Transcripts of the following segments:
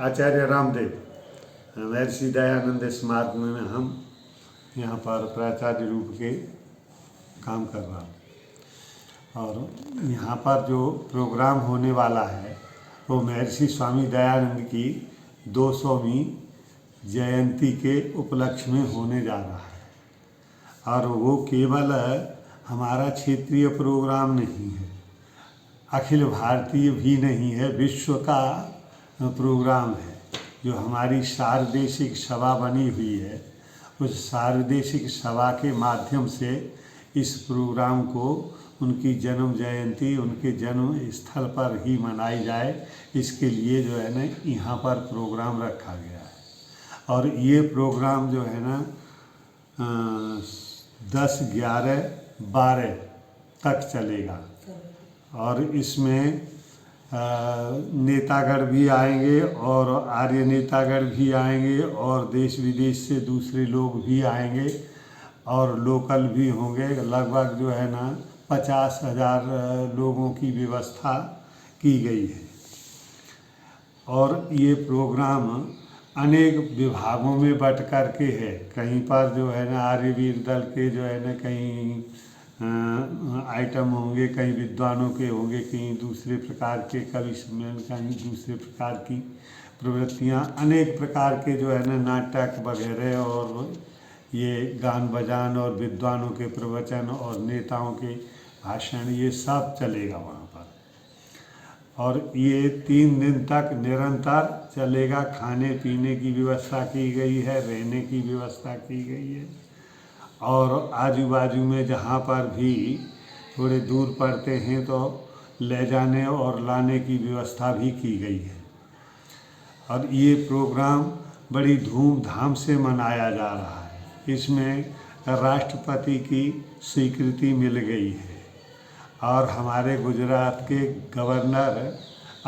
आचार्य रामदेव महर्षि दयानंद स्मारक में हम यहाँ पर प्राचार्य रूप के काम कर रहा हूँ। और यहाँ पर जो प्रोग्राम होने वाला है वो महर्षि स्वामी दयानंद की 200वीं जयंती के उपलक्ष्य में होने जा रहा है। और वो केवल हमारा क्षेत्रीय प्रोग्राम नहीं है, अखिल भारतीय भी नहीं है, विश्व का प्रोग्राम है। जो हमारी सार्वदेशिक सभा बनी हुई है, उस सार्वदेशिक सभा के माध्यम से इस प्रोग्राम को उनकी जन्म जयंती उनके जन्म स्थल पर ही मनाई जाए, इसके लिए जो है ना यहाँ पर प्रोग्राम रखा गया है। और ये प्रोग्राम जो है ना 10, 11, 12 तक चलेगा। और इसमें नेतागण भी आएंगे और आर्य नेतागण भी आएंगे और देश विदेश से दूसरे लोग भी आएंगे और लोकल भी होंगे। लगभग जो है ना 50,000 लोगों की व्यवस्था की गई है। और ये प्रोग्राम अनेक विभागों में बट कर के है। कहीं पर जो है ना आर्यवीर दल के जो है ना कहीं आइटम होंगे, कहीं विद्वानों के होंगे, कहीं दूसरे प्रकार के कवि सम्मेलन, कहीं दूसरे प्रकार की प्रवृत्तियाँ, अनेक प्रकार के जो है ना नाटक वगैरह और ये गान बजान और विद्वानों के प्रवचन और नेताओं के भाषण, ये सब चलेगा वहाँ पर। और ये 3 दिन तक निरंतर चलेगा। खाने पीने की व्यवस्था की गई है, रहने की व्यवस्था की गई है। और आजू बाजू में जहाँ पर भी थोड़े दूर पड़ते हैं तो ले जाने और लाने की व्यवस्था भी की गई है। और ये प्रोग्राम बड़ी धूमधाम से मनाया जा रहा है। इसमें राष्ट्रपति की स्वीकृति मिल गई है और हमारे गुजरात के गवर्नर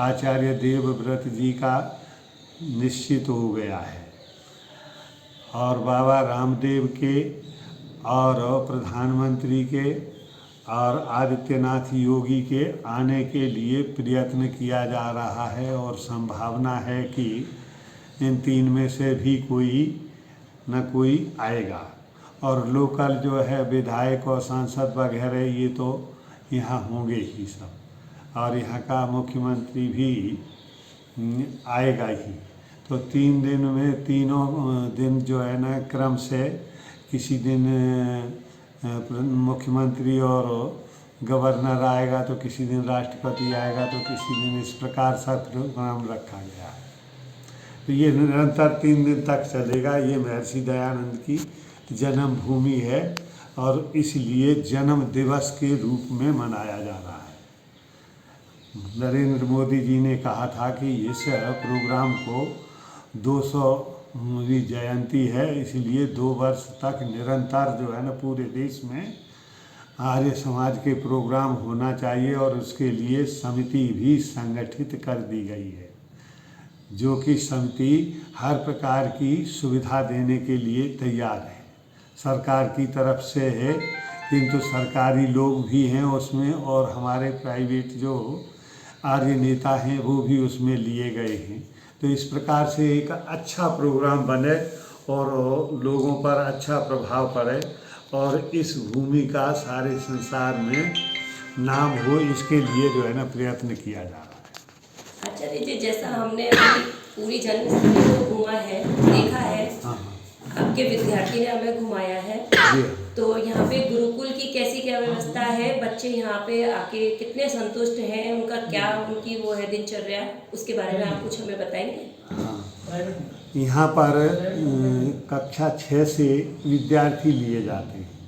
आचार्य देवव्रत जी का निश्चित हो गया है। और बाबा रामदेव के और प्रधानमंत्री के और आदित्यनाथ योगी के आने के लिए प्रयत्न किया जा रहा है। और संभावना है कि इन 3 में से भी कोई न कोई आएगा। और लोकल जो है विधायक और सांसद वगैरह ये तो यहाँ होंगे ही सब। और यहाँ का मुख्यमंत्री भी आएगा ही। तो 3 दिन में तीनों दिन जो है ना क्रम से किसी दिन मुख्यमंत्री और गवर्नर आएगा, तो किसी दिन राष्ट्रपति आएगा, तो किसी दिन इस प्रकार सा प्रोग्राम रखा गया है। तो ये निरंतर 3 दिन तक चलेगा। ये महर्षि दयानंद की जन्मभूमि है और इसलिए जन्म दिवस के रूप में मनाया जा रहा है। नरेंद्र मोदी जी ने कहा था कि इस प्रोग्राम को 200वीं जयंती है, इसलिए 2 वर्ष तक निरंतर जो है ना पूरे देश में आर्य समाज के प्रोग्राम होना चाहिए। और उसके लिए समिति भी संगठित कर दी गई है, जो कि समिति हर प्रकार की सुविधा देने के लिए तैयार है। सरकार की तरफ से है, किंतु सरकारी लोग भी हैं उसमें और हमारे प्राइवेट जो आर्य नेता हैं वो भी उसमें लिए गए हैं। तो इस प्रकार से एक अच्छा प्रोग्राम बने और लोगों पर अच्छा प्रभाव पड़े और इस भूमि का सारे संसार में नाम हो, इसके लिए जो है ना प्रयत्न किया जा रहा है। आचार्य जी, जैसा हमने पूरी जन्मस्थली को घूमा है, देखा है, आपके विद्यार्थी ने हमें घुमाया है, तो यहाँ पे गुरुकुल की कैसी क्या व्यवस्था है? बच्चे यहाँ पे आके कितने संतुष्ट हैं? उनका क्या उनकी वो है दिनचर्या, उसके बारे में आप कुछ हमें बताएंगे? हाँ, यहाँ पर कक्षा 6 से विद्यार्थी लिए जाते हैं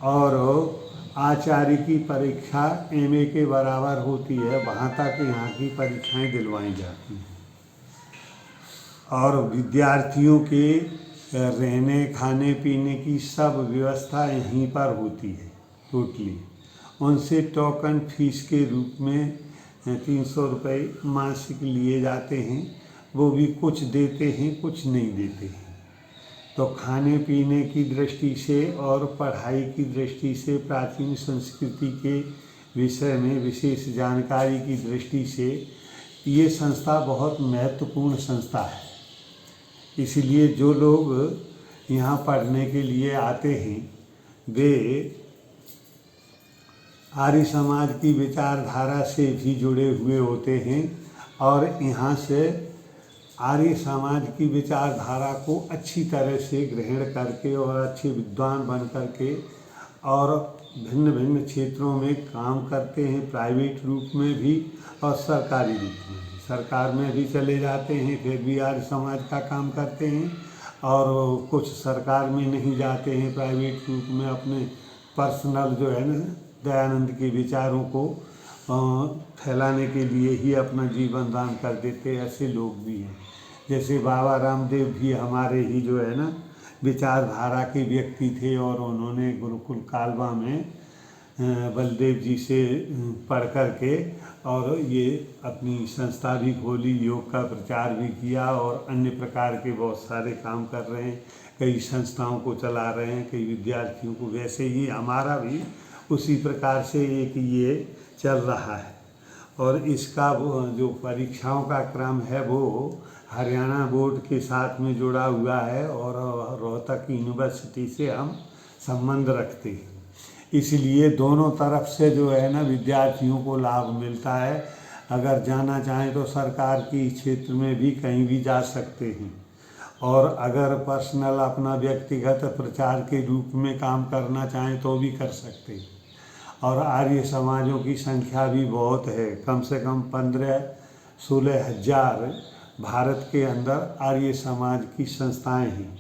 और आचार्य की परीक्षा MA के बराबर होती है, वहाँ तक यहाँ की परीक्षाएं दिलवाई जाती हैं। और विद्यार्थियों के रहने खाने पीने की सब व्यवस्था यहीं पर होती है टोटली। उनसे टोकन फीस के रूप में 300 रुपये मासिक लिए जाते हैं। वो भी कुछ देते हैं, कुछ नहीं देते हैं। तो खाने पीने की दृष्टि से और पढ़ाई की दृष्टि से, प्राचीन संस्कृति के विषय में विशेष जानकारी की दृष्टि से ये संस्था बहुत महत्वपूर्ण संस्था है। इसलिए जो लोग यहाँ पढ़ने के लिए आते हैं वे आर्य समाज की विचारधारा से भी जुड़े हुए होते हैं और यहाँ से आर्य समाज की विचारधारा को अच्छी तरह से ग्रहण करके और अच्छे विद्वान बन करके और भिन्न भिन्न क्षेत्रों में काम करते हैं, प्राइवेट रूप में भी और सरकारी रूप में भी। सरकार में भी चले जाते हैं, फिर भी आर्य समाज का काम करते हैं, और कुछ सरकार में नहीं जाते हैं, प्राइवेट रूप में अपने पर्सनल जो है ना दयानंद के विचारों को फैलाने के लिए ही अपना जीवन दान कर देते, ऐसे लोग भी हैं। जैसे बाबा रामदेव भी हमारे ही जो है ना विचारधारा के व्यक्ति थे और उन्होंने गुरुकुल कालवा में बलदेव जी से पढ़ कर के और ये अपनी संस्था भी खोली, योग का प्रचार भी किया और अन्य प्रकार के बहुत सारे काम कर रहे हैं, कई संस्थाओं को चला रहे हैं, कई विद्यार्थियों को। वैसे ही हमारा भी उसी प्रकार से एक ये चल रहा है और इसका वो जो परीक्षाओं का क्रम है वो हरियाणा बोर्ड के साथ में जुड़ा हुआ है और रोहतक यूनिवर्सिटी से हम संबंध रखते हैं। इसलिए दोनों तरफ से जो है ना विद्यार्थियों को लाभ मिलता है। अगर जाना चाहें तो सरकार के क्षेत्र में भी कहीं भी जा सकते हैं और अगर पर्सनल अपना व्यक्तिगत प्रचार के रूप में काम करना चाहें तो भी कर सकते हैं। और आर्य समाजों की संख्या भी बहुत है, कम से कम 15-16 हज़ार भारत के अंदर आर्य समाज की संस्थाएं हैं,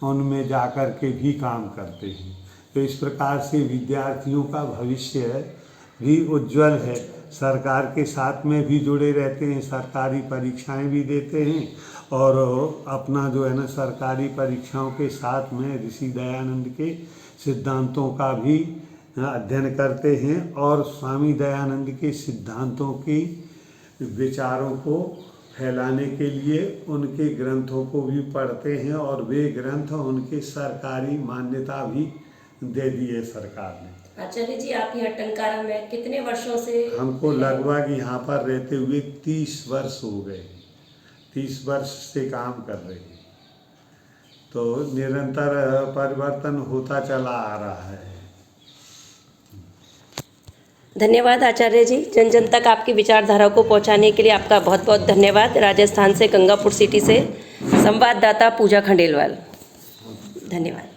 उनमें जाकर के भी काम करते हैं। तो इस प्रकार से विद्यार्थियों का भविष्य भी उज्जवल है। सरकार के साथ में भी जुड़े रहते हैं, सरकारी परीक्षाएं भी देते हैं और अपना जो है ना सरकारी परीक्षाओं के साथ में ऋषि दयानंद के सिद्धांतों का भी अध्ययन करते हैं और स्वामी दयानंद के सिद्धांतों की विचारों को फैलाने के लिए उनके ग्रंथों को भी पढ़ते हैं और वे ग्रंथ उनके सरकारी मान्यता भी दे दी है सरकार ने। आचार्य जी, आप यहाँ टंकारा में कितने वर्षों से? हमको लगभग यहाँ पर रहते हुए 30 वर्ष हो गए, 30 वर्ष से काम कर रहे हैं। तो निरंतर परिवर्तन होता चला आ रहा है। धन्यवाद आचार्य जी, जन जन तक आपकी विचारधारा को पहुंचाने के लिए आपका बहुत बहुत धन्यवाद। राजस्थान से गंगापुर सिटी से संवाददाता पूजा खंडेलवाल, धन्यवाद।